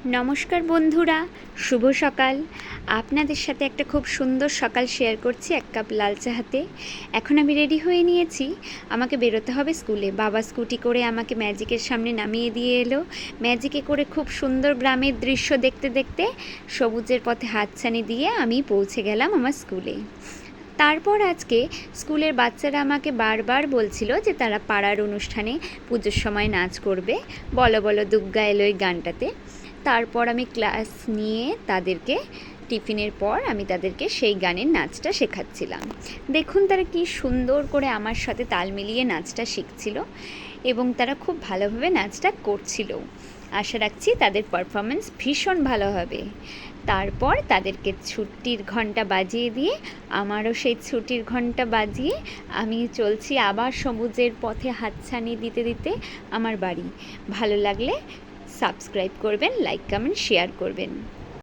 নমস্কার বন্ধুরা, শুভ সকাল। আপনাদের সাথে একটা খুব সুন্দর সকাল শেয়ার করছি এক কাপ লাল চা হাতে। এখন আমি রেডি হয়ে নিয়েছি, আমাকে বেরোতে হবে স্কুলে। বাবা স্কুটি করে আমাকে ম্যাজিকের সামনে নামিয়ে দিয়ে এলো। ম্যাজিকে করে খুব সুন্দর গ্রামের দৃশ্য দেখতে দেখতে সবুজের পথে হাতছানি দিয়ে আমি পৌঁছে গেলাম আমার স্কুলে। তারপর আজকে স্কুলের বাচ্চারা আমাকে বারবার বলছিল যে তারা পাড়ার অনুষ্ঠানে পুজোর সময় নাচ করবে, বলো বলো দুগ্গা এলো এই গানটাতে। তারপর আমি ক্লাস নিয়ে তাদেরকে টিফিনের পর আমি তাদেরকে সেই গানের নাচটা শেখাচ্ছিলাম। দেখুন তারা কি সুন্দর করে আমার সাথে তাল মিলিয়ে নাচটা শিখছিল এবং তারা খুব ভালোভাবে নাচটা করছিল। আশা রাখছি তাদের পারফরমেন্স ভীষণ ভালো হবে। তারপর তাদেরকে ছুটির ঘন্টা বাজিয়ে দিয়ে আমারও সেই ছুটির ঘন্টা বাজিয়ে আমি চলছি আবার সবুজের পথে হাতছানি দিতে দিতে আমার বাড়ি। ভালো লাগলে সাবস্ক্রাইব করবেন, লাইক কমেন্ট শেয়ার করবেন।